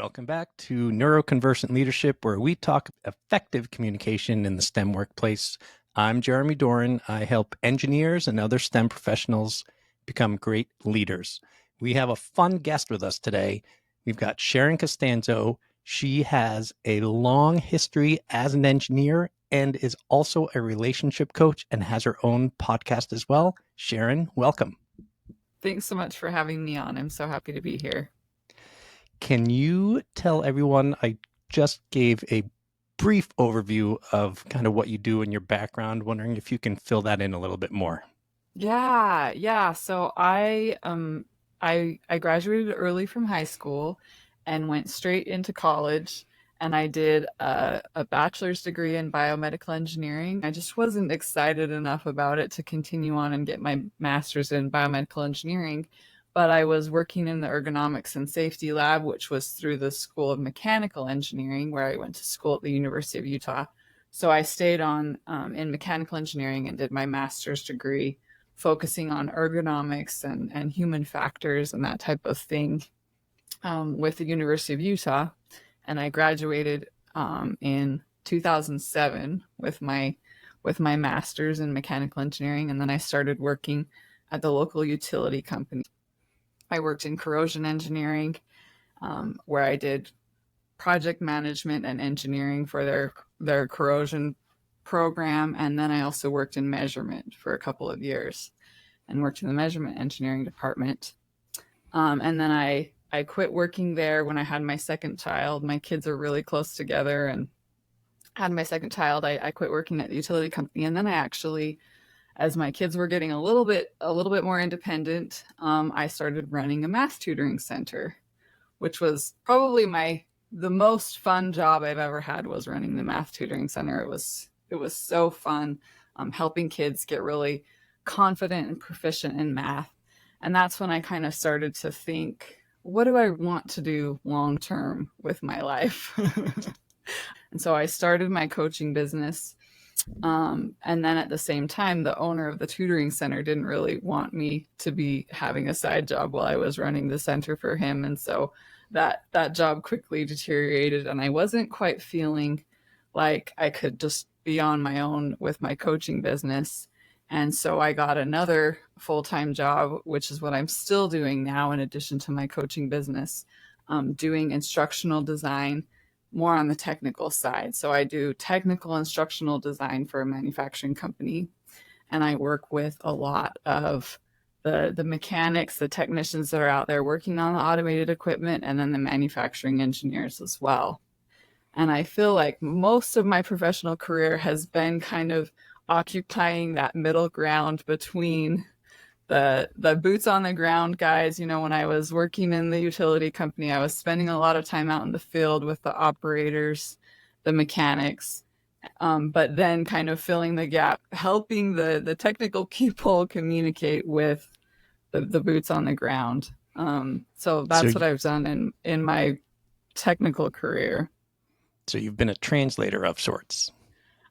Welcome back to Neuroconversant Leadership, where we talk effective communication in the STEM workplace. I'm Jeremy Doran. I help engineers and other STEM professionals become great leaders. We have a fun guest with us today. We've got Sharon Costanzo. She has a long history as an engineer and is also a relationship coach and has her own podcast as well. Sharon, welcome. Thanks so much for having me on. I'm so happy to be here. Can you tell everyone, I just gave a brief overview of kind of what you do in your background, wondering if you can fill that in a little bit more. Yeah. So I graduated early from high school and went straight into college, and I did a bachelor's degree in biomedical engineering. I just wasn't excited enough about it to continue on and get my master's in biomedical engineering. But I was working in the ergonomics and safety lab, which was through the School of Mechanical Engineering, where I went to school at the University of Utah. So I stayed on in mechanical engineering and did my master's degree, focusing on ergonomics and human factors and that type of thing with the University of Utah. And I graduated in 2007 with my master's in mechanical engineering, and then I started working at the local utility company. I worked in corrosion engineering, where I did project management and engineering for their corrosion program. And then I also worked in measurement for a couple of years and worked in the measurement engineering department. And then I quit working there when I had my second child. My kids are really close together, and had my second child. I quit working at the utility company. And then I actually, as my kids were getting a little bit more independent, I started running a math tutoring center, which was probably the most fun job I've ever had, was running the math tutoring center. It was so fun, helping kids get really confident and proficient in math. And that's when I kind of started to think, what do I want to do long term with my life? And so I started my coaching business. And then at the same time, the owner of the tutoring center didn't really want me to be having a side job while I was running the center for him. And so that job quickly deteriorated, and I wasn't quite feeling like I could just be on my own with my coaching business. And so I got another full-time job, which is what I'm still doing now in addition to my coaching business, doing instructional design, more on the technical side. So I do technical instructional design for a manufacturing company, and I work with a lot of the mechanics, the technicians that are out there working on the automated equipment, and then the manufacturing engineers as well. And I feel like most of my professional career has been kind of occupying that middle ground between the boots on the ground guys. When I was working in the utility company, I was spending a lot of time out in the field with the operators, the mechanics, but then kind of filling the gap, helping the technical people communicate with the boots on the ground. So that's what I've done in my technical career. So you've been a translator of sorts.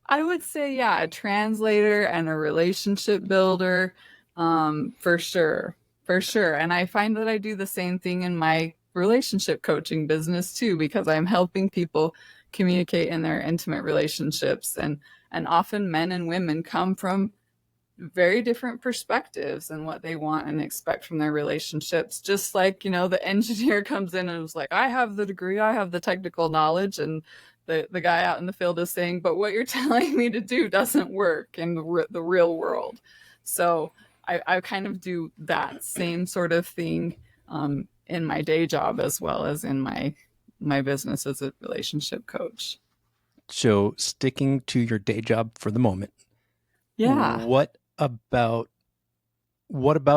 I would say, yeah, a translator and a relationship builder, for sure. And I find that I do the same thing in my relationship coaching business too, because I'm helping people communicate in their intimate relationships. And often men and women come from very different perspectives and what they want and expect from their relationships. Just like, the engineer comes in and is like, I have the degree, I have the technical knowledge, and the guy out in the field is saying, but what you're telling me to do doesn't work in the real world. So I kind of do that same sort of thing in my day job as well as in my business as a relationship coach. So sticking to your day job for the moment. Yeah. What about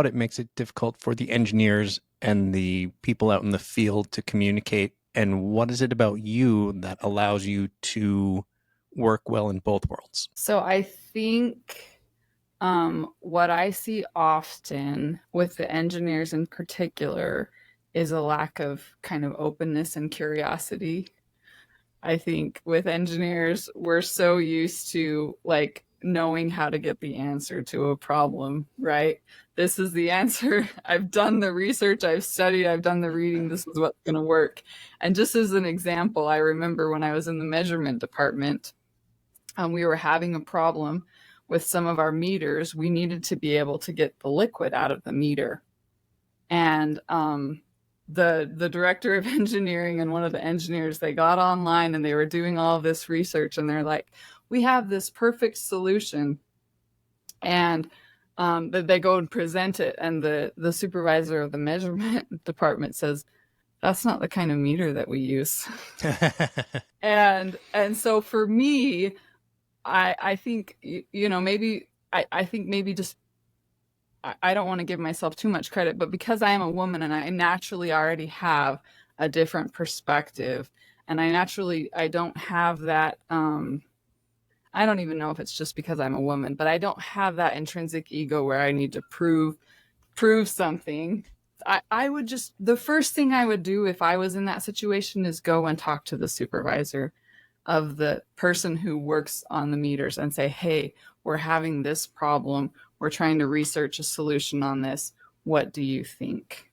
it makes it difficult for the engineers and the people out in the field to communicate? And what is it about you that allows you to work well in both worlds? So I think what I see often with the engineers in particular is a lack of kind of openness and curiosity. I think with engineers, we're so used to like knowing how to get the answer to a problem, right? This is the answer. I've done the research, I've studied, I've done the reading. This is what's going to work. And just as an example, I remember when I was in the measurement department, we were having a problem with some of our meters. We needed to be able to get the liquid out of the meter. And the director of engineering and one of the engineers, they got online and they were doing all of this research, and they're like, we have this perfect solution. And they go and present it, and the supervisor of the measurement department says, that's not the kind of meter that we use. And so for me, I think, maybe I think maybe just I don't want to give myself too much credit, but because I am a woman and I naturally already have a different perspective, and I don't have that. I don't even know if it's just because I'm a woman, but I don't have that intrinsic ego where I need to prove something. I would just, the first thing I would do if I was in that situation is go and talk to the supervisor of the person who works on the meters and say, hey, we're having this problem. We're trying to research a solution on this. What do you think?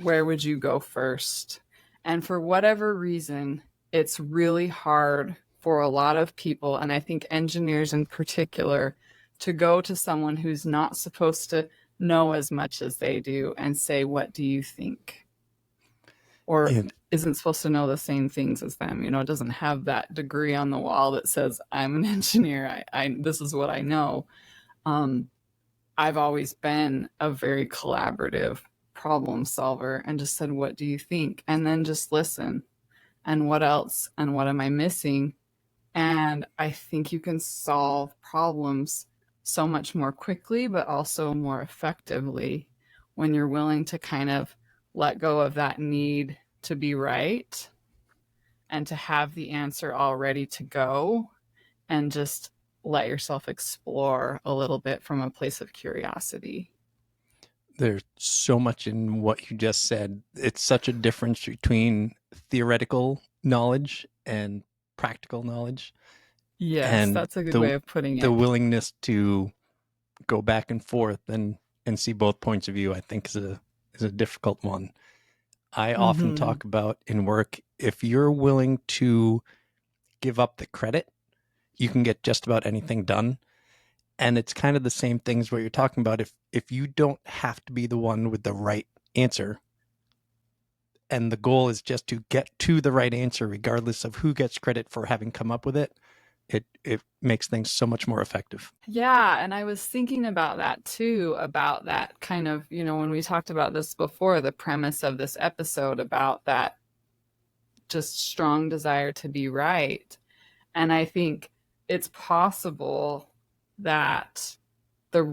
Where would you go first? And for whatever reason, it's really hard for a lot of people, and I think engineers in particular, to go to someone who's not supposed to know as much as they do and say, what do you think? Or And isn't supposed to know the same things as them. It doesn't have that degree on the wall that says, I'm an engineer. This is what I know. I've always been a very collaborative problem solver and just said, what do you think? And then just listen. And what else? And what am I missing? And I think you can solve problems so much more quickly, but also more effectively when you're willing to kind of let go of that need to be right and to have the answer all ready to go, and just let yourself explore a little bit from a place of curiosity. there's so much in what you just said. It's such a difference between theoretical knowledge and practical knowledge, Yes, and that's a good the way of putting the it. willingness to go back and forth and see both points of view, I think, is a difficult one. I often Mm-hmm. talk about in work, if you're willing to give up the credit, you can get just about anything done. And it's kind of the same things what you're talking about. If you don't have to be the one with the right answer, and the goal is just to get to the right answer, regardless of who gets credit for having come up with it, it makes things so much more effective. Yeah, and I was thinking about that too, about that kind of, when we talked about this before, the premise of this episode about that just strong desire to be right. And I think it's possible that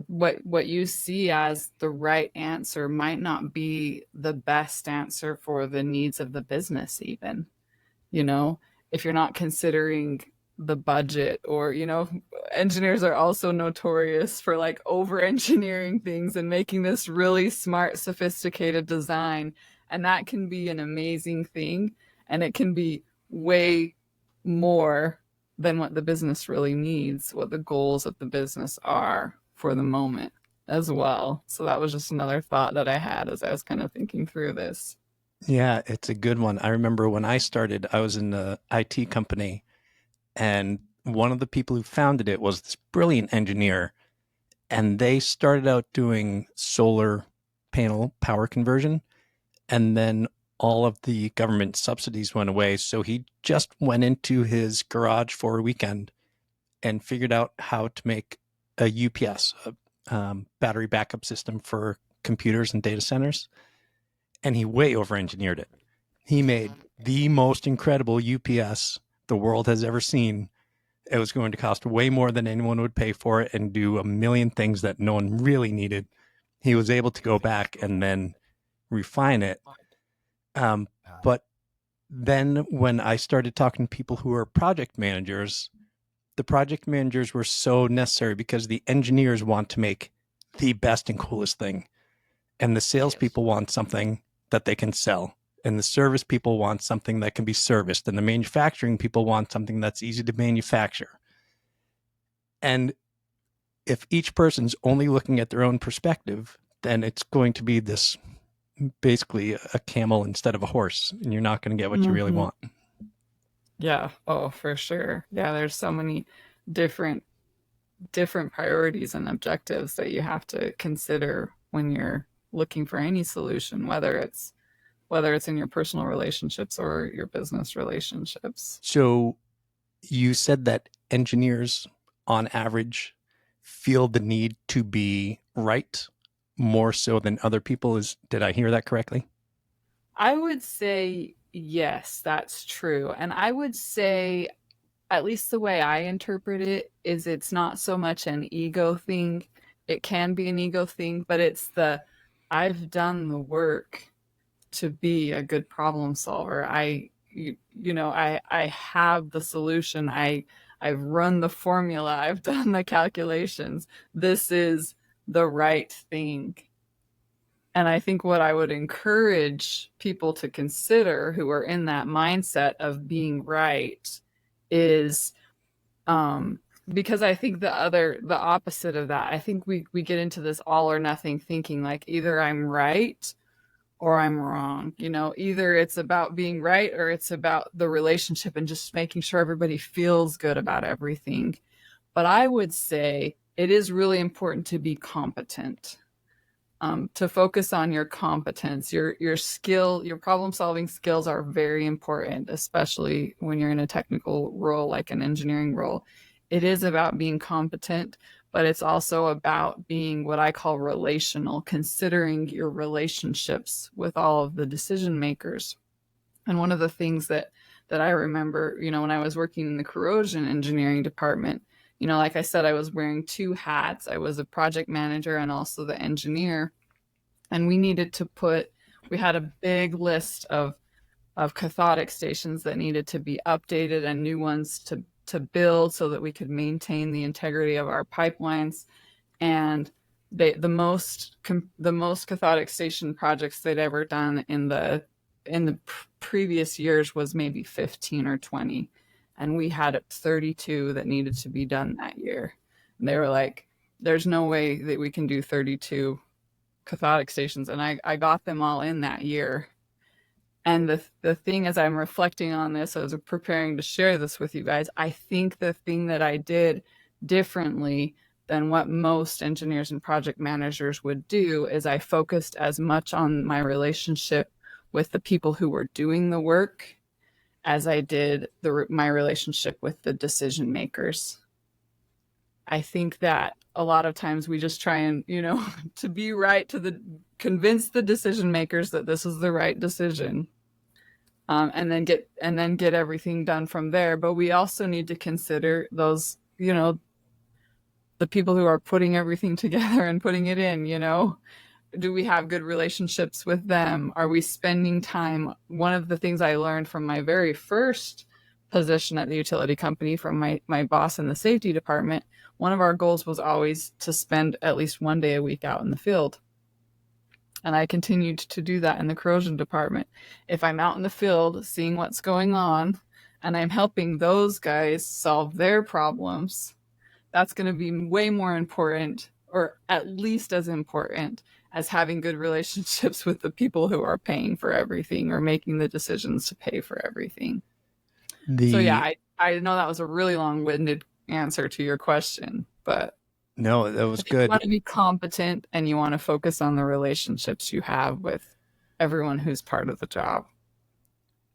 what you see as the right answer might not be the best answer for the needs of the business, even, you know, if you're not considering the budget, or, engineers are also notorious for like over engineering things and making this really smart, sophisticated design. And that can be an amazing thing. And it can be way more than what the business really needs, what the goals of the business are for the moment as well. So that was just another thought that I had as I was kind of thinking through this. Yeah, it's a good one. I remember when I started, I was in the IT company, and one of the people who founded it was this brilliant engineer, and they started out doing solar panel power conversion, and then all of the government subsidies went away. So he just went into his garage for a weekend and figured out how to make a UPS, battery backup system for computers and data centers. And he way over engineered it. He made the most incredible UPS the world has ever seen. It was going to cost way more than anyone would pay for it and do a million things that no one really needed. He was able to go back and then refine it. But then when I started talking to people who are project managers, the project managers were so necessary because the engineers want to make the best and coolest thing. And the salespeople want something that they can sell. And the service people want something that can be serviced. And the manufacturing people want something that's easy to manufacture. And if each person's only looking at their own perspective, then it's going to be this basically a camel instead of a horse, and you're not going to get what you really Hmm. want. Yeah. Oh, for sure. Yeah, there's so many different different priorities and objectives that you have to consider when you're looking for any solution, whether it's in your personal relationships or your business relationships. So you said that engineers, on average, feel the need to be right more so than other people. Is did I hear that correctly? I would say yes, that's true. And I would say, at least the way I interpret it, is it's not so much an ego thing. It can be an ego thing, but it's the I've done the work to be a good problem solver. I have the solution. I've run the formula. I've done the calculations. This is the right thing. And I think what I would encourage people to consider who are in that mindset of being right is because I think the opposite of that, I think we get into this all or nothing thinking, like either I'm right or I'm wrong. Either it's about being right or it's about the relationship and just making sure everybody feels good about everything. But I would say it is really important to be competent, to focus on your competence, your skill, your problem solving skills are very important, especially when you're in a technical role like an engineering role. It is about being competent, but it's also about being what I call relational, considering your relationships with all of the decision makers. And one of the things that I remember, when I was working in the corrosion engineering department, like I said, I was wearing two hats. I was a project manager and also the engineer. And we had a big list of cathodic stations that needed to be updated and new ones to build so that we could maintain the integrity of our pipelines. And the most cathodic station projects they'd ever done in the previous years was maybe 15 or 20, and we had 32 that needed to be done that year. And they were like, there's no way that we can do 32 cathodic stations, and I got them all in that year. And the thing, as I'm reflecting on this, as I'm preparing to share this with you guys, I think the thing that I did differently than what most engineers and project managers would do is I focused as much on my relationship with the people who were doing the work as I did my relationship with the decision makers. I think that a lot of times we just try and, to be right, convince the decision makers that this is the right decision, and then get everything done from there. But we also need to consider those, the people who are putting everything together and putting it in. Do we have good relationships with them? Are we spending time? One of the things I learned from my very first position at the utility company from my boss in the safety department, one of our goals was always to spend at least one day a week out in the field. And I continued to do that in the corrosion department. If I'm out in the field seeing what's going on and I'm helping those guys solve their problems, that's going to be way more important, or at least as important, as having good relationships with the people who are paying for everything or making the decisions to pay for everything. So yeah, The I know that was a really long-winded answer to your question, but No, that was if you want good. to be competent and you want to focus on the relationships you have with everyone who's part of the job.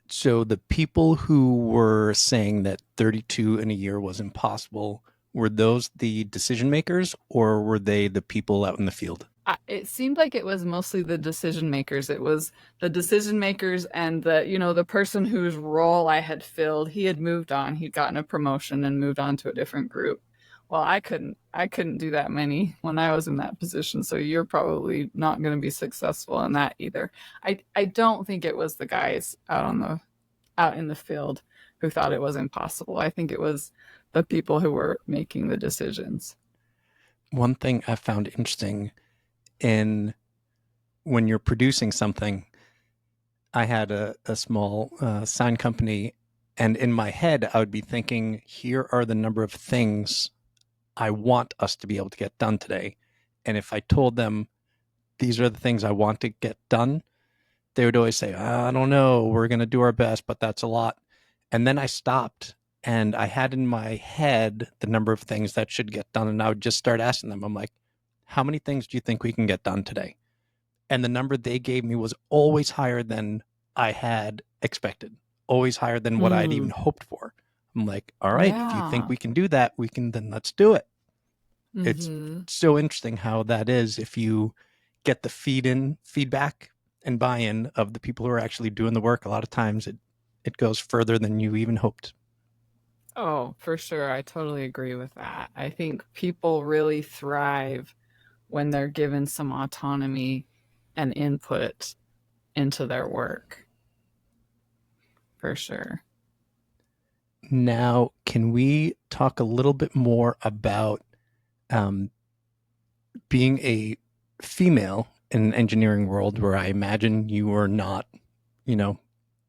So the people who were saying that 32 in a year was impossible, were those the decision makers or were they the people out in the field? It seemed like it was mostly the decision makers. It was the decision makers and the person whose role I had filled. He had moved on. He'd gotten a promotion and moved on to a different group. Well, I couldn't do that many when I was in that position. So you're probably not going to be successful in that either. I don't think it was the guys out in the field who thought it was impossible. I think it was the people who were making the decisions. One thing I found interesting in when you're producing something, I had a small sign company, and in my head, I would be thinking, here are the number of things I want us to be able to get done today. And if I told them these are the things I want to get done, they would always say, I don't know, we're going to do our best, but that's a lot. And then I stopped and I had in my head the number of things that should get done. And I would just start asking them, I'm like, how many things do you think we can get done today? And the number they gave me was always higher than I had expected, always higher than what I'd even Mm, hoped for. I'm like, all right, if you think yeah. we can do that, we can, then let's do it. It's Mm-hmm. so interesting how that is if you get the feedback and buy-in of the people who are actually doing the work. A lot of times it goes further than you even hoped. Oh, for sure. I totally agree with that. I think people really thrive when they're given some autonomy and input into their work, for sure. Now, can we talk a little bit more about um, being a female in an engineering world where I imagine you were not, you know,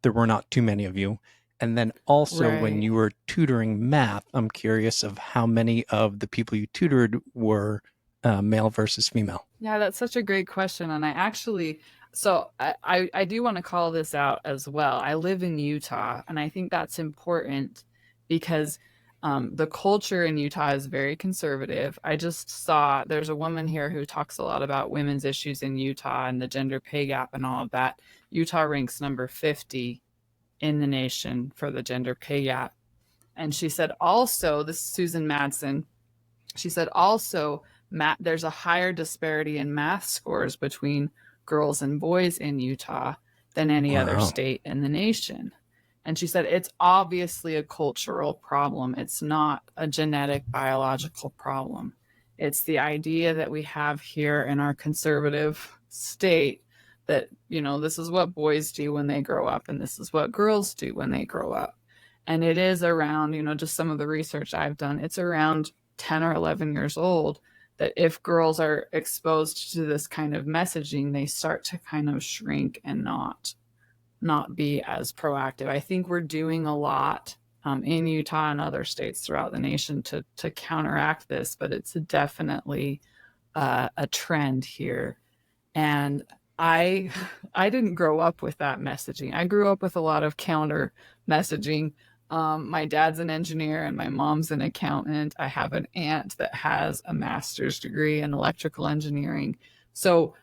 there were not too many of you. And then also when Right. you were tutoring math, I'm curious of how many of the people you tutored were male versus female. Yeah, that's such a great question. And I actually, so I do want to call this out as well. I live in Utah, and I think that's important because the culture in Utah is very conservative. I just saw there's a woman here who talks a lot about women's issues in Utah and the gender pay gap and all of that. Utah ranks number 50 in the nation for the gender pay gap. And she said also, this is Susan Madsen, she said also, there's a higher disparity in math scores between girls and boys in Utah than any other Wow. state in the nation. And she said it's obviously a cultural problem. It's not a genetic biological problem. It's the idea that we have here in our conservative state that, this is what boys do when they grow up and this is what girls do when they grow up. And it is around, just some of the research I've done, it's around 10 or 11 years old that if girls are exposed to this kind of messaging, they start to kind of shrink and not be as proactive. I think we're doing a lot in Utah and other states throughout the nation to counteract this, but it's definitely a trend here. And I I didn't grow up with that messaging. I grew up with a lot of counter messaging. My dad's an engineer and my mom's an accountant. I have an aunt that has a master's degree in electrical engineering. So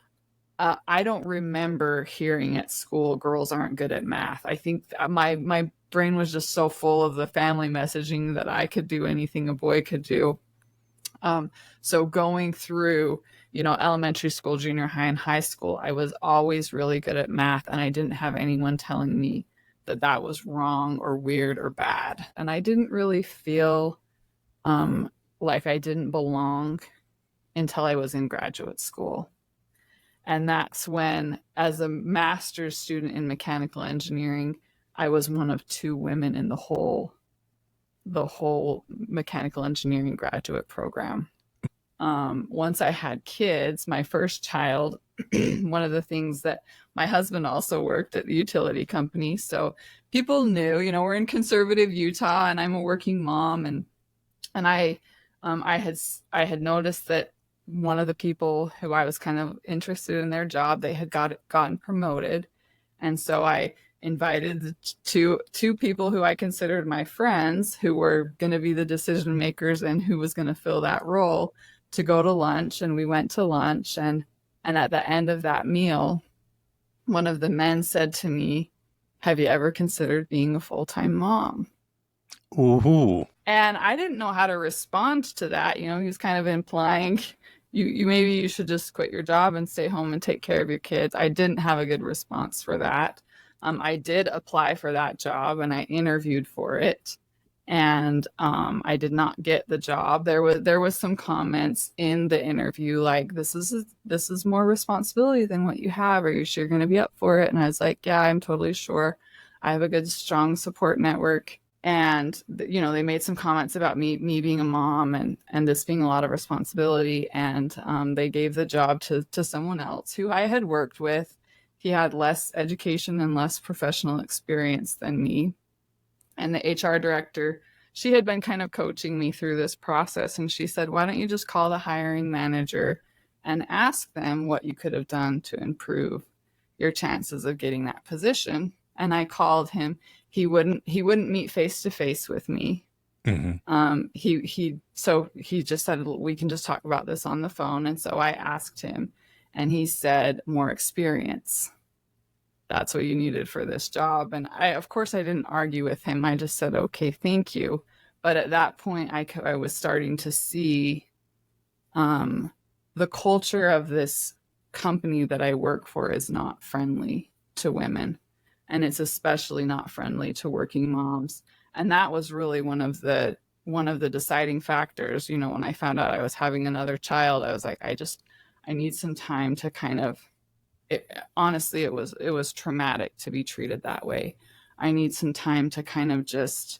I don't remember hearing at school girls aren't good at math. I think my brain was just so full of the family messaging that I could do anything a boy could do. Um, so going through, elementary school, junior high, and high school, I was always really good at math, and I didn't have anyone telling me that that was wrong or weird or bad. And I didn't really feel like I didn't belong until I was in graduate school. And that's when, as a master's student in mechanical engineering, I was one of two women in the whole mechanical engineering graduate program. Once I had kids, my first child, one of the things that my husband also worked at the utility company. So people knew, we're in conservative Utah and I'm a working mom. And I had noticed that one of the people who I was kind of interested in their job, they had gotten promoted. And so I invited two people who I considered my friends who were going to be the decision makers and who was going to fill that role to go to lunch. And we went to lunch, and at the end of that meal, one of the men said to me, "Have you ever considered being a full-time mom?" Ooh. And I didn't know how to respond to that. He was kind of implying you maybe you should just quit your job and stay home and take care of your kids. I didn't have a good response for that. I did apply for that job and I interviewed for it, and I did not get the job. There was some comments in the interview like this is more responsibility than what you have. Are you sure you're going to be up for it? And I was like, yeah, I'm totally sure. I have a good strong support network. And they made some comments about me being a mom and this being a lot of responsibility, and they gave the job to someone else who I had worked with. He had less education and less professional experience than me, and the HR director she had been kind of coaching me through this process, and she said, "Why don't you just call the hiring manager and ask them what you could have done to improve your chances of getting that position?" And I called him. He wouldn't meet face to face with me. Hmm. He just said, "We can just talk about this on the phone." And so I asked him, and he said, "More experience. That's what you needed for this job." And of course, I didn't argue with him. I just said, "Okay, thank you." But at that point, I was starting to see um, the culture of this company that I work for is not friendly to women, and it's especially not friendly to working moms. And that was really one of the deciding factors. When I found out I was having another child, I was like, I need some time to kind of honestly, it was traumatic to be treated that way. I need some time to kind of just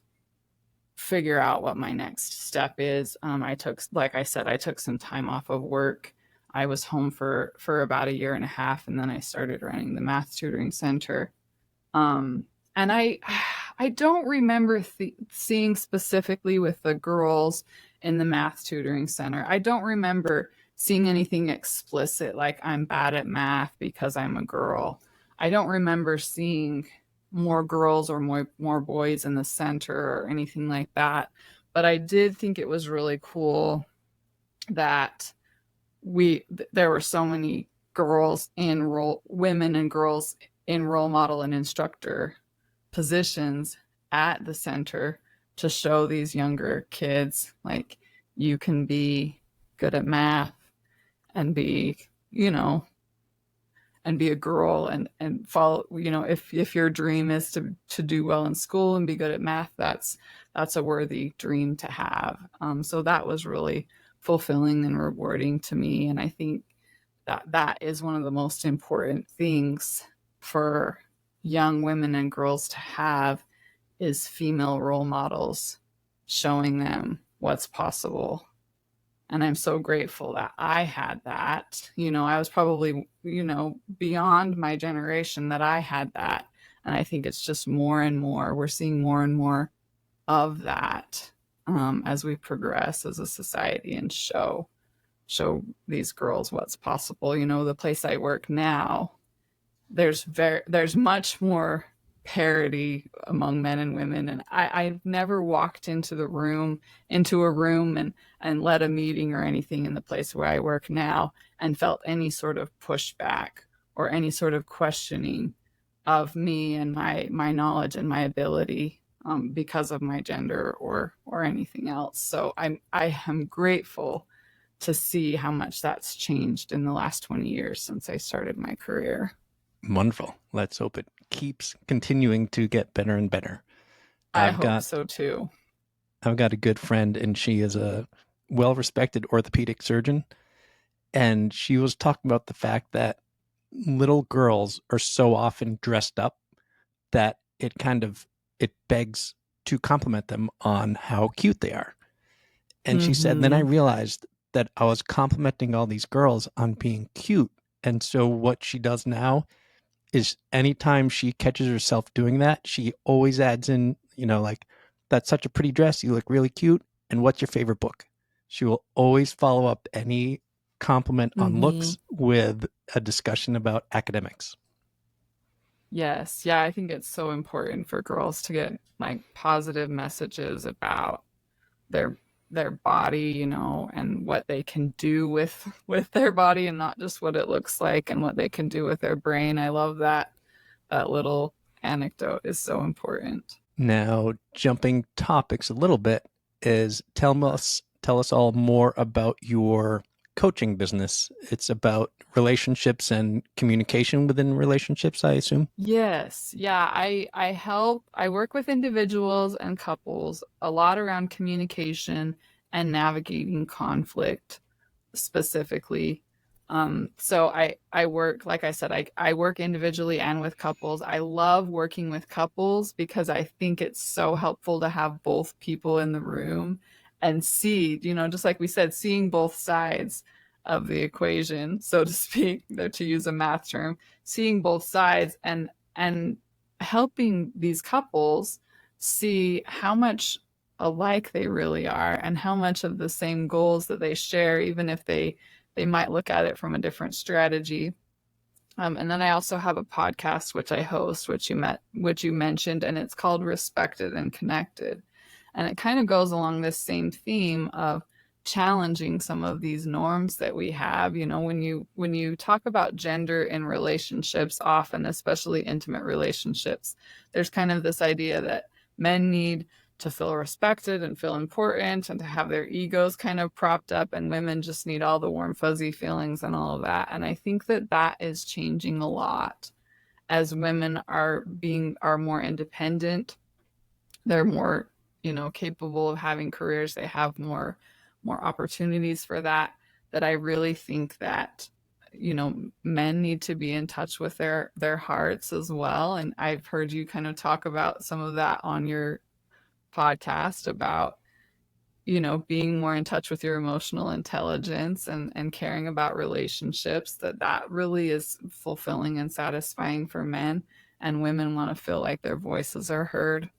figure out what my next step is. Like I said, I took some time off of work. I was home for about a year and a half, and then I started running the math tutoring center. Um, and I don't remember seeing specifically with the girls in the math tutoring center. I don't remember seeing anything explicit like I'm bad at math because I'm a girl. I don't remember seeing more girls or more boys in the center or anything like that. But I did think it was really cool that there were so many women and girls in role model and instructor positions at the center to show these younger kids, like, you can be good at math and you know be a girl, and follow, if your dream is to do well in school and be good at math, that's a worthy dream to have. So that was really fulfilling and rewarding to me, and I think that is one of the most important things for young women and girls to have, is female role models showing them what's possible. And I'm so grateful that I had that. I was probably, beyond my generation that I had that. And I think it's just more and more, we're seeing more and more of that, as we progress as a society and show these girls what's possible. The place I work now, there's much more parity among men and women, and I've never walked into a room and led a meeting or anything in the place where I work now and felt any sort of pushback or any sort of questioning of me and my knowledge and my ability, because of my gender or anything else. So I am grateful to see how much that's changed in the last 20 years since I started my career. Wonderful. Let's hope it keeps continuing to get better and better. I I've hope got so too. I've got a good friend, and she is a well-respected orthopedic surgeon, and she was talking about the fact that little girls are so often dressed up that it begs to compliment them on how cute they are. And she said, then I Mm-hmm. realized that I was complimenting all these girls on being cute. And so what she does now is anytime she catches herself doing that, she always adds in, like, "That's such a pretty dress. You look really cute. And what's your favorite book?" She will always follow up any compliment on Mm-hmm. looks with a discussion about academics. Yes. Yeah, I think it's so important for girls to get like positive messages about their their body, and what they can do with their body, and not just what it looks like, and what they can do with their brain. I love that little anecdote is so important. Now, jumping topics a little bit, is tell us all more about your coaching business. It's about relationships and communication within relationships, I assume. Yes. Yeah, I work with individuals and couples a lot around communication and navigating conflict specifically. So I work, like I said, I work individually and with couples. I love working with couples because I think it's so helpful to have both people in the room and see, just like we said, seeing both sides of the equation, so to speak, to use a math term, seeing both sides and helping these couples see how much alike they really are, and how much of the same goals that they share, even if they might look at it from a different strategy. And then I also have a podcast which I host, which you mentioned, and it's called Respected and Connected. And it kind of goes along this same theme of challenging some of these norms that we have. You know, when you talk about gender in relationships, often, especially intimate relationships, there's kind of this idea that men need to feel respected and feel important and to have their egos kind of propped up, and women just need all the warm fuzzy feelings and all of that. And I think that that is changing a lot as women are more independent. They're more, capable of having careers. They have more opportunities for that. That I really think that men need to be in touch with their hearts as well. And I've heard you kind of talk about some of that on your podcast about being more in touch with your emotional intelligence and caring about relationships, that really is fulfilling and satisfying for men, and women want to feel like their voices are heard.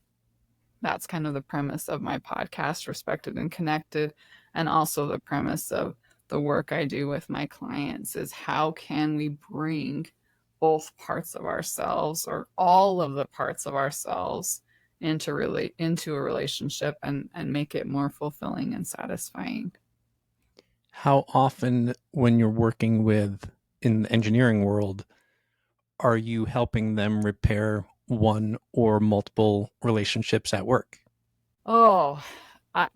That's kind of the premise of my podcast, Respected and Connected, and also the premise of the work I do with my clients is how can we bring both parts of ourselves, or all of the parts of ourselves, into a relationship and make it more fulfilling and satisfying. How often, when you're working with in the engineering world, are you helping them repair one or multiple relationships at work? Oh,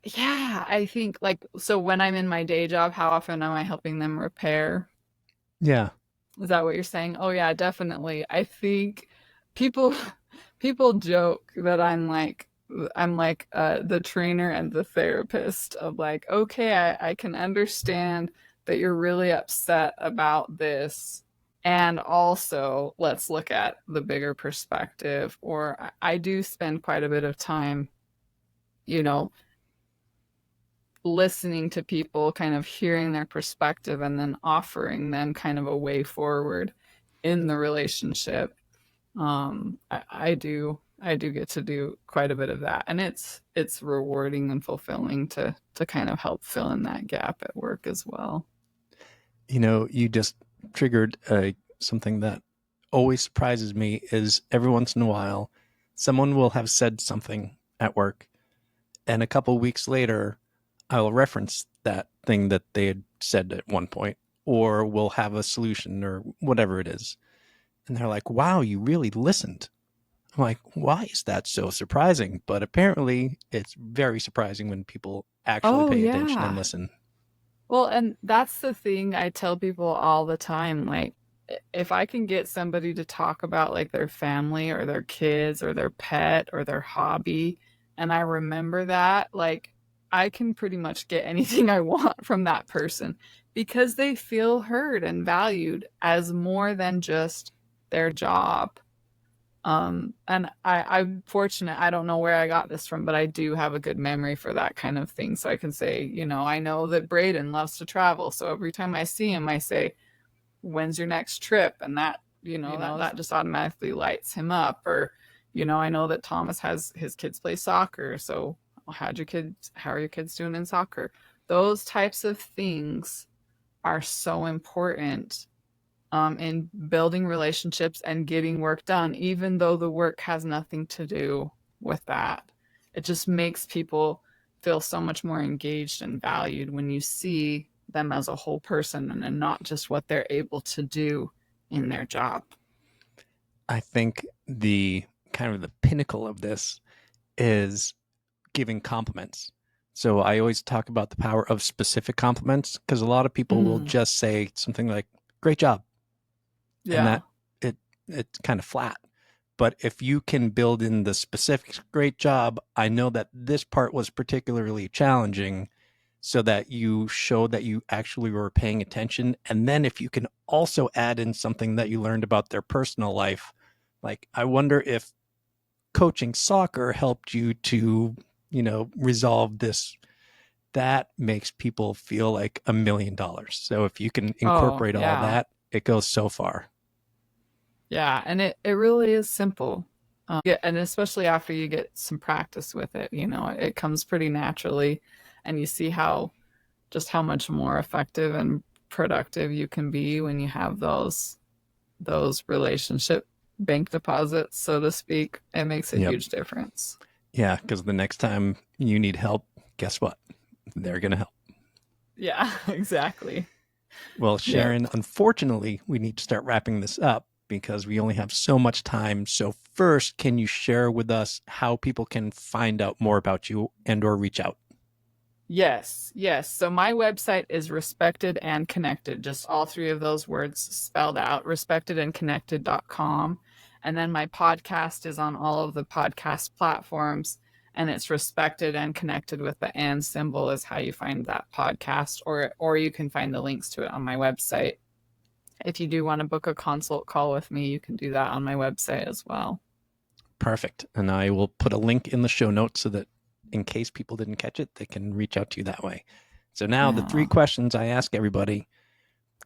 yeah, I think like so when I'm in my day job, how often am I helping them repair? Yeah. Is that what you're saying? Oh yeah, definitely. I think people people joke that I'm like the trainer and the therapist of like, okay, I can understand that you're really upset about this. And also, let's look at the bigger perspective. Or I do spend quite a bit of time, you know, listening to people, kind of hearing their perspective, and then offering them kind of a way forward in the relationship. I do get to do quite a bit of that, and it's rewarding and fulfilling to kind of help fill in that gap at work as well. You just triggered something that always surprises me is every once in a while, someone will have said something at work, and a couple weeks later, I'll reference that thing that they had said at one point, or we'll have a solution or whatever it is. And they're like, wow, you really listened. I'm like, why is that so surprising? But apparently, it's very surprising when people actually Oh pay attention and yeah. listen. Well, and that's the thing I tell people all the time. Like, if I can get somebody to talk about like their family or their kids or their pet or their hobby, and I remember that, like, I can pretty much get anything I want from that person because they feel heard and valued as more than just their job. And I'm fortunate. I don't know where I got this from, but I do have a good memory for that kind of thing. So I can say, I know that Braden loves to travel. So every time I see him, I say, when's your next trip? And that, that just automatically lights him up. Or, I know that Thomas has his kids play soccer. So how are your kids doing in soccer? Those types of things are so important in building relationships and getting work done, even though the work has nothing to do with that. It just makes people feel so much more engaged and valued when you see them as a whole person and not just what they're able to do in their job. I think the kind of the pinnacle of this is giving compliments. So I always talk about the power of specific compliments because a lot of people will Mm, just say something like, great job. And yeah. that it it's kind of flat. But if you can build in the specifics, great job. I know that this part was particularly challenging so that you show that you actually were paying attention. And then if you can also add in something that you learned about their personal life, like I wonder if coaching soccer helped you to, resolve this. That makes people feel like $1 million. So if you can Oh, incorporate all yeah. that, it goes so far. Yeah. And it really is simple. Yeah, and especially after you get some practice with it, it comes pretty naturally, and you see how much more effective and productive you can be when you have those relationship bank deposits, so to speak. It makes a Yep. huge difference. Yeah, because the next time you need help, guess what? They're going to help. Yeah, exactly. Well, Yep. Sharon, unfortunately, we need to start wrapping this up because we only have so much time. So first, can you share with us how people can find out more about you and or reach out? Yes, yes. So my website is respected and connected, just all three of those words spelled out, respectedandconnected.com. And then my podcast is on all of the podcast platforms, and it's respected and connected with the and symbol is how you find that podcast, or you can find the links to it on my website. If you do want to book a consult call with me, you can do that on my website as well. Perfect. And I will put a link in the show notes so that in case people didn't catch it, they can reach out to you that way. So now the three Yeah. questions I ask everybody.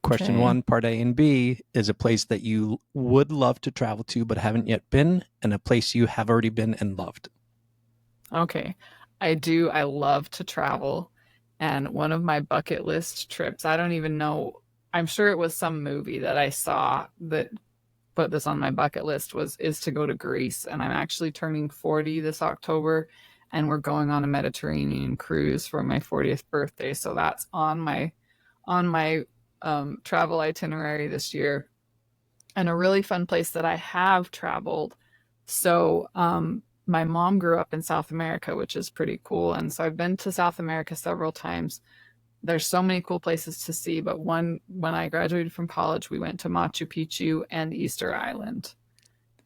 Question Okay. one, part A and B, is a place that you would love to travel to but haven't yet been, and a place you have already been and loved. Okay. I do. I love to travel. And one of my bucket list trips, I don't even know, I'm sure it was some movie that I saw that put this on my bucket list is to go to Greece. And I'm actually turning 40 this October, and we're going on a Mediterranean cruise for my 40th birthday. So that's on my travel itinerary this year, and a really fun place that I have traveled. So, my mom grew up in South America, which is pretty cool. And so I've been to South America several times. There's so many cool places to see, but when I graduated from college, we went to Machu Picchu and Easter Island.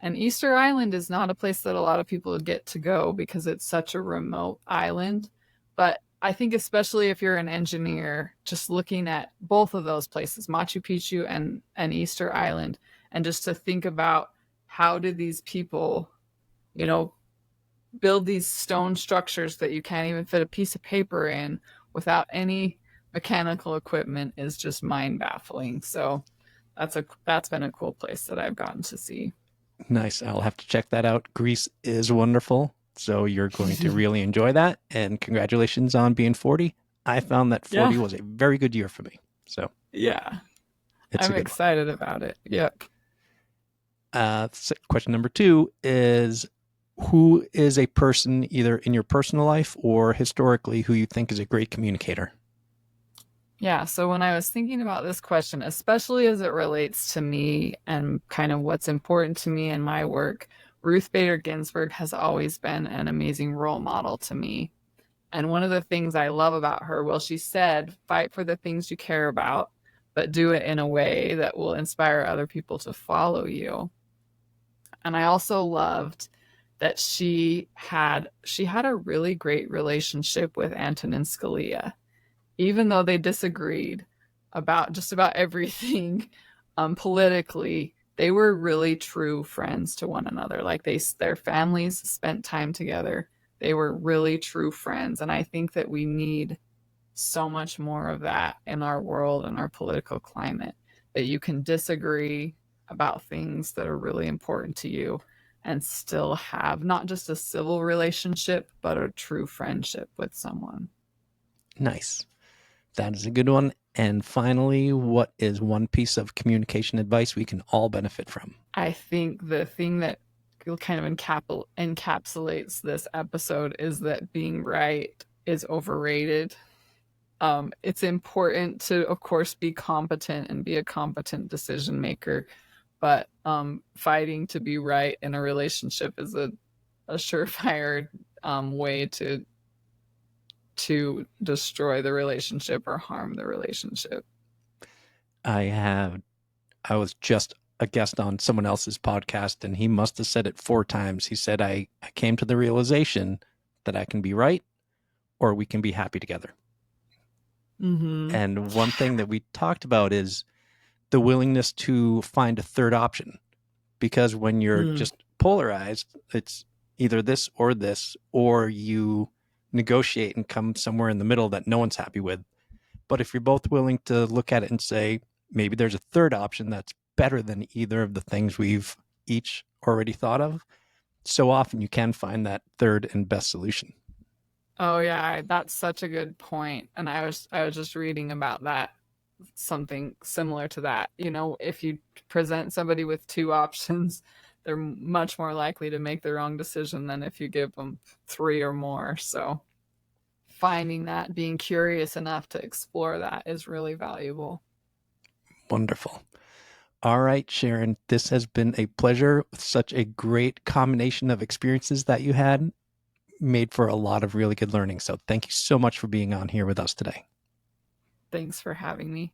And Easter Island is not a place that a lot of people get to go because it's such a remote island. But I think, especially if you're an engineer, just looking at both of those places, Machu Picchu and Easter Island, and just to think about how did these people, you know, build these stone structures that you can't even fit a piece of paper in without any mechanical equipment is just mind baffling. So that's been a cool place that I've gotten to see. Nice. I'll have to check that out. Greece is wonderful. So you're going to really enjoy that. And congratulations on being 40. I found that Yeah. 40 was a very good year for me. So Yeah. it's a I'm good one. excited about it. Yep. Question number two is who is a person either in your personal life or historically who you think is a great communicator? Yeah. So when I was thinking about this question, especially as it relates to me and kind of what's important to me in my work, Ruth Bader Ginsburg has always been an amazing role model to me. And one of the things I love about her, well, she said, fight for the things you care about, but do it in a way that will inspire other people to follow you. And I also loved that she had a really great relationship with Antonin Scalia, even though they disagreed about just about everything politically. They were really true friends to one another. Like their families spent time together. They were really true friends, and I think that we need so much more of that in our world and our political climate, that you can disagree about things that are really important to you and still have not just a civil relationship, but a true friendship with someone. Nice. That is a good one. And finally, what is one piece of communication advice we can all benefit from? I think the thing that kind of encapsulates this episode is that being right is overrated. It's important to, of course, be competent and be a competent decision maker, but fighting to be right in a relationship is a surefire way to destroy the relationship or harm the relationship. I have, I was just a guest on someone else's podcast and he must have said it 4 times. He said, I came to the realization that I can be right or we can be happy together. Mm-hmm. And one thing that we talked about is the willingness to find a third option. Because when you're Mm. just polarized, it's either this, or you negotiate and come somewhere in the middle that no one's happy with. But if you're both willing to look at it and say, maybe there's a third option that's better than either of the things we've each already thought of, so often you can find that third and best solution. Oh yeah, that's such a good point. And I was just reading about that, something similar to that. You know, if you present somebody with two options, they're much more likely to make the wrong decision than if you give them three or more. So finding that, being curious enough to explore that is really valuable. Wonderful. All right, Sharon, this has been a pleasure. Such a great combination of experiences that you had, made for a lot of really good learning. So thank you so much for being on here with us today. Thanks for having me.